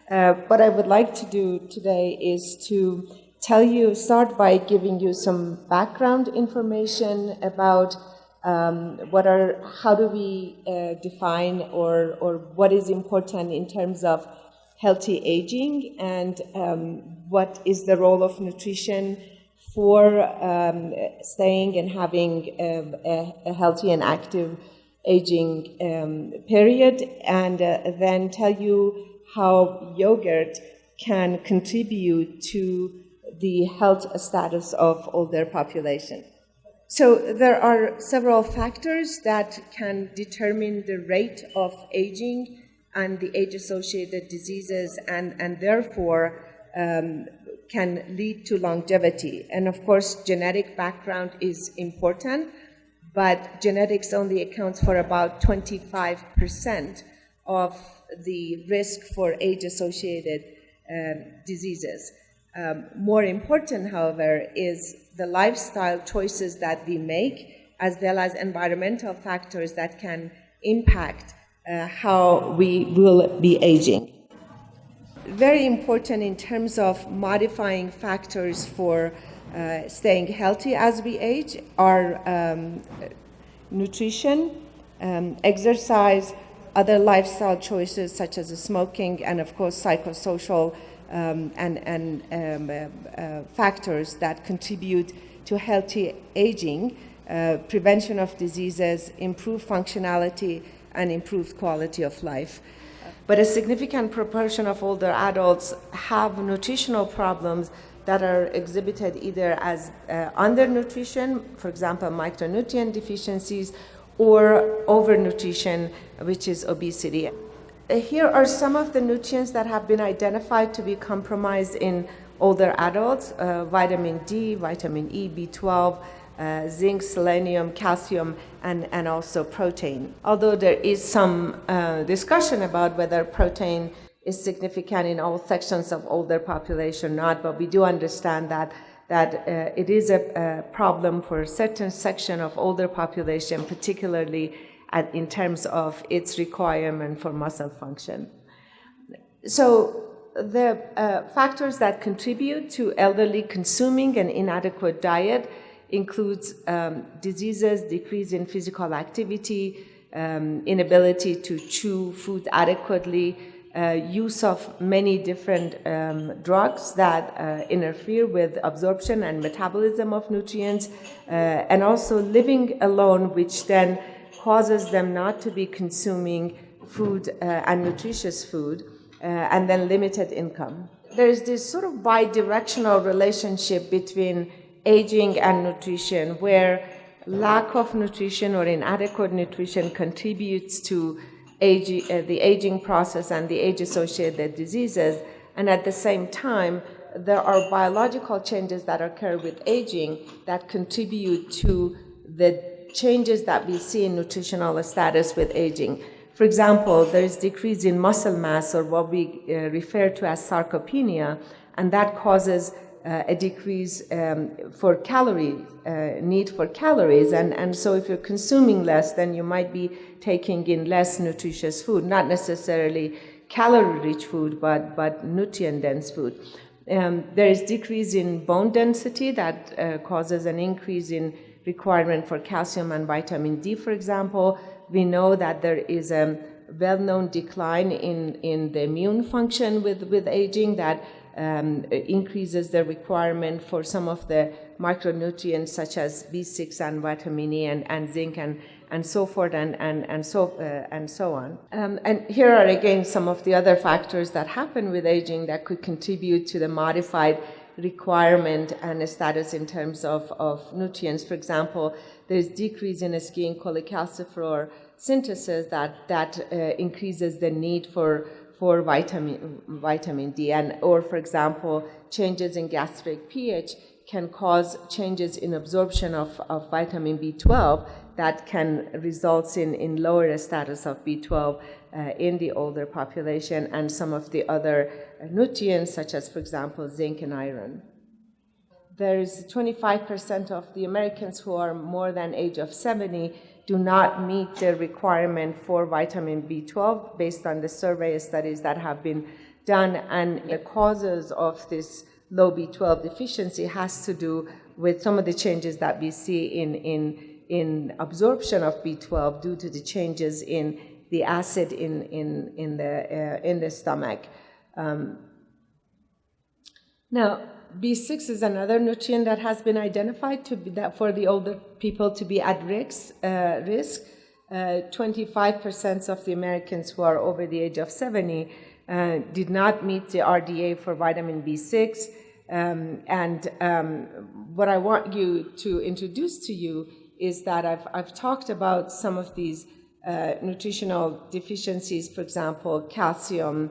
What I would like to do today is to start by giving you some background information about how do we define or what is important in terms of healthy aging, and what is the role of nutrition for staying and having a healthy and active aging period, and then tell you how yogurt can contribute to the health status of older population. So there are several factors that can determine the rate of aging and the age-associated diseases, and therefore can lead to longevity. And of course, genetic background is important, but genetics only accounts for about 25% of the risk for age-associated diseases. More important, however, is the lifestyle choices that we make, as well as environmental factors that can impact how we will be aging. Very important in terms of modifying factors for staying healthy as we age are nutrition, exercise, other lifestyle choices such as smoking, and of course psychosocial factors that contribute to healthy aging, prevention of diseases, improved functionality, and improved quality of life. But a significant proportion of older adults have nutritional problems that are exhibited either as undernutrition, for example, micronutrient deficiencies, or overnutrition, which is obesity. Here are some of the nutrients that have been identified to be compromised in older adults: vitamin D, vitamin E, B12, zinc, selenium, calcium, and also protein. Although there is some discussion about whether protein is significant in all sections of older population or not, but we do understand that it is a problem for a certain section of older population, particularly in terms of its requirement for muscle function. So the factors that contribute to elderly consuming an inadequate diet includes diseases, decrease in physical activity, inability to chew food adequately, use of many different drugs that interfere with absorption and metabolism of nutrients, and also living alone, which then causes them not to be consuming food and nutritious food, and then limited income. There is this sort of bi-directional relationship between aging and nutrition, where lack of nutrition or inadequate nutrition contributes to the aging process and the age-associated diseases, and at the same time, there are biological changes that occur with aging that contribute to the changes that we see in nutritional status with aging. For example, there is decrease in muscle mass, or what we refer to as sarcopenia, and that causes a decrease for need for calories. And so if you're consuming less, then you might be taking in less nutritious food, not necessarily calorie-rich food, but nutrient-dense food. There is decrease in bone density that causes an increase in requirement for calcium and vitamin D, for example. We know that there is a well-known decline in the immune function with aging that increases the requirement for some of the micronutrients such as B6 and vitamin E and zinc and so forth and so on. And here are again some of the other factors that happen with aging that could contribute to the modified requirement and status in terms of nutrients. For example, there's decrease in skin cholecalciferol synthesis that increases the need for vitamin D, or for example, changes in gastric pH can cause changes in absorption of vitamin B12 that can result in lower status of B12 in the older population, and some of the other nutrients such as, for example, zinc and iron. There is 25% of the Americans who are more than age of 70 do not meet the requirement for vitamin B12 based on the survey studies that have been done, and the causes of this low B12 deficiency has to do with some of the changes that we see in absorption of B12 due to the changes in the acid in the stomach. Now, B6 is another nutrient that has been identified to be that for the older people to be at risk. 25% of the Americans who are over the age of 70 did not meet the RDA for vitamin B6. What I want to introduce to you is that I've talked about some of these nutritional deficiencies, for example, calcium,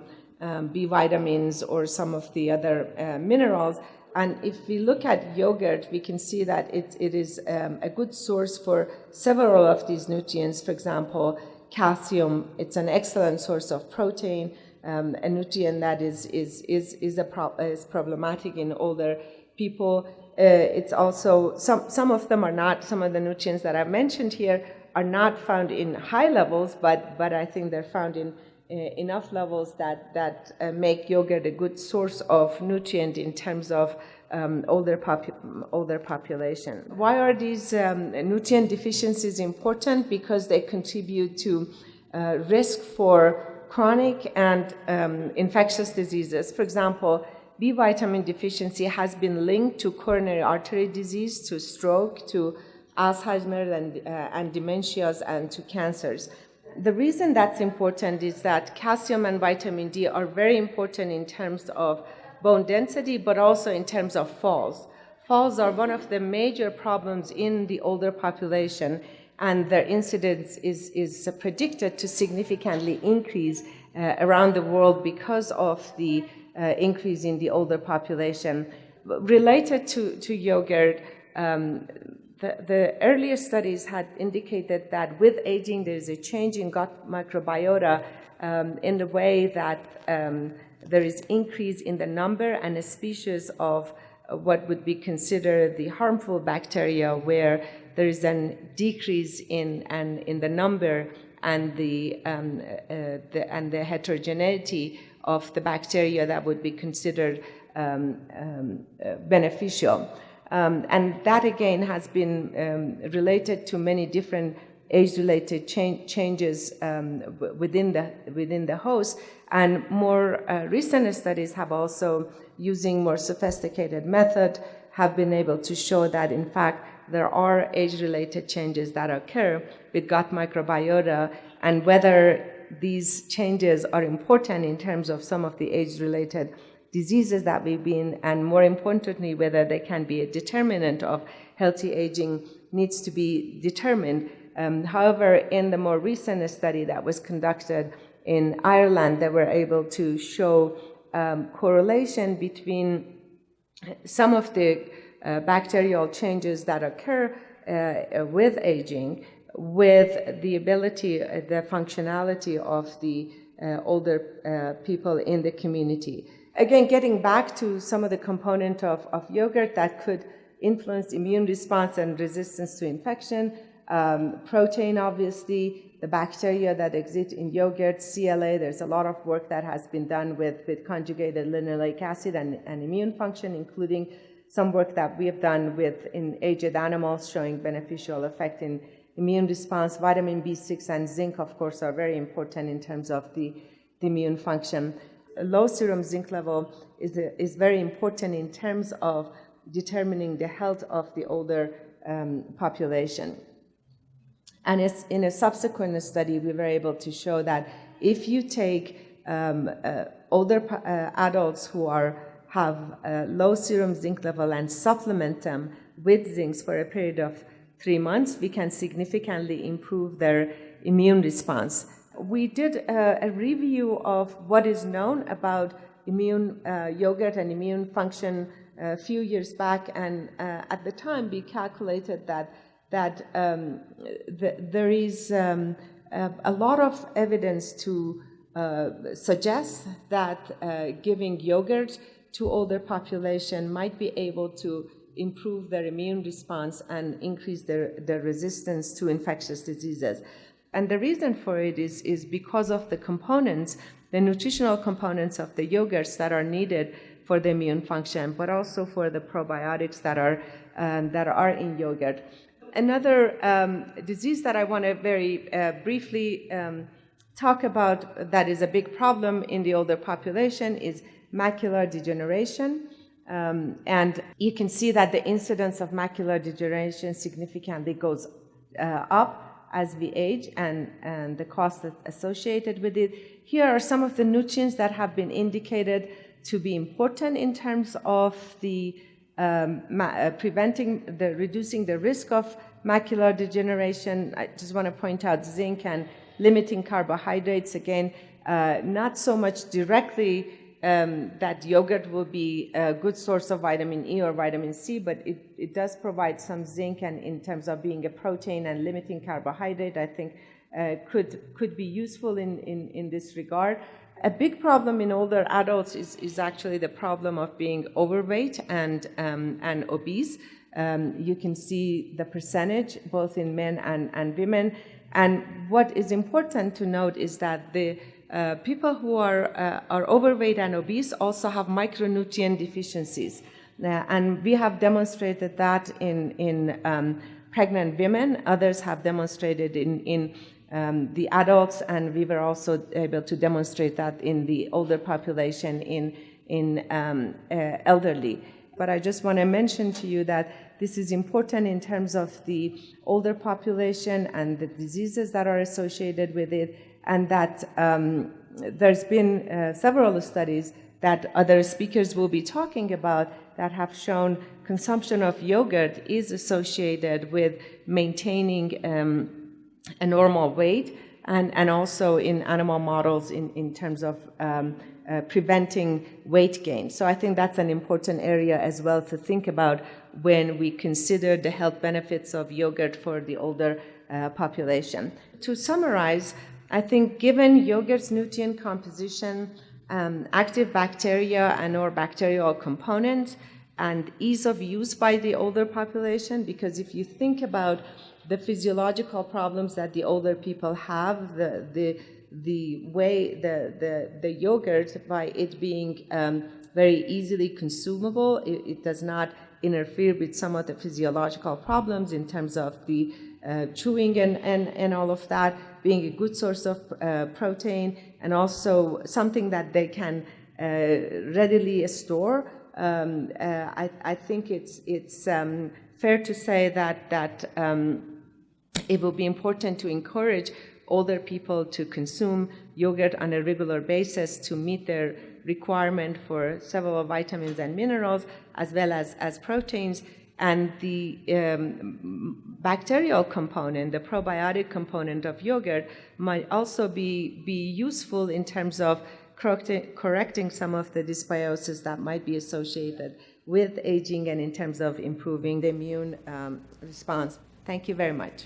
B vitamins, or some of the other minerals. And if we look at yogurt, we can see that it is a good source for several of these nutrients. For example, calcium, it's an excellent source of protein, a nutrient that is problematic in older people. It's also, some of them are not, some of the nutrients that I've mentioned here are not found in high levels, but I think they're found in enough levels that make yogurt a good source of nutrient in terms of older population. Why are these nutrient deficiencies important? Because they contribute to risk for chronic and infectious diseases. For example, B vitamin deficiency has been linked to coronary artery disease, to stroke, to Alzheimer's and dementias, and to cancers. The reason that's important is that calcium and vitamin D are very important in terms of bone density, but also in terms of falls. Falls are one of the major problems in the older population, and their incidence is predicted to significantly increase around the world because of the increase in the older population. Related to yogurt, the earlier studies had indicated that with aging there is a change in gut microbiota in the way that there is increase in the number and a species of what would be considered the harmful bacteria, where there is a decrease in the number and the heterogeneity of the bacteria that would be considered beneficial. And that again has been related to many different age-related changes within the host, and more recent studies have also, using more sophisticated method, have been able to show that in fact there are age-related changes that occur with gut microbiota, and whether these changes are important in terms of some of the age-related diseases that we've been, and more importantly, whether they can be a determinant of healthy aging, needs to be determined. However, in the more recent study that was conducted in Ireland, they were able to show correlation between some of the bacterial changes that occur with aging with the ability, the functionality of the older people in the community. Again, getting back to some of the component of yogurt that could influence immune response and resistance to infection, protein, obviously, the bacteria that exist in yogurt, CLA, there's a lot of work that has been done with conjugated linoleic acid and immune function, including some work that we have done in aged animals showing beneficial effect in immune response. Vitamin B6 and zinc, of course, are very important in terms of the immune function. A low serum zinc level is very important in terms of determining the health of the older population. And in a subsequent study, we were able to show that if you take older adults who have a low serum zinc level and supplement them with zinc for a period of 3 months, we can significantly improve their immune response. We did a review of what is known about immune yogurt and immune function a few years back, and at the time we calculated that there is a lot of evidence to suggest that giving yogurt to older population might be able to improve their immune response and increase their resistance to infectious diseases. And the reason for it is because of the components the nutritional components of the yogurts that are needed for the immune function, but also for the probiotics that are in yogurt. Another disease that I want to very briefly talk about that is a big problem in the older population is macular degeneration. And you can see that the incidence of macular degeneration significantly goes up as we age, and the costs associated with it. Here are some of the nutrients that have been indicated to be important in terms of the reducing the risk of macular degeneration. I just want to point out zinc and limiting carbohydrates. Again, not so much directly that yogurt will be a good source of vitamin E or vitamin C, but it does provide some zinc, and in terms of being a protein and limiting carbohydrate, I think could be useful in this regard. A big problem in older adults is actually the problem of being overweight and obese. You can see the percentage both in men and women. And what is important to note is that the people who are overweight and obese also have micronutrient deficiencies. And we have demonstrated that in pregnant women. Others have demonstrated in the adults, and we were also able to demonstrate that in the older population in elderly. But I just want to mention to you that this is important in terms of the older population and the diseases that are associated with it, and that there's been several studies that other speakers will be talking about that have shown consumption of yogurt is associated with maintaining a normal weight, and also in animal models in terms of preventing weight gain. So I think that's an important area as well to think about when we consider the health benefits of yogurt for the older population. To summarize, I think given yogurt's nutrient composition, active bacteria and or bacterial components, and ease of use by the older population, because if you think about the physiological problems that the older people have, the way the yogurt, by it being very easily consumable, it does not interfere with some of the physiological problems in terms of the chewing and all of that, being a good source of protein, and also something that they can readily store. I think it's fair to say that it will be important to encourage older people to consume yogurt on a regular basis to meet their requirement for several vitamins and minerals, as well as proteins. And the bacterial component, the probiotic component of yogurt, might also be useful in terms of correcting some of the dysbiosis that might be associated with aging, and in terms of improving the immune response. Thank you very much.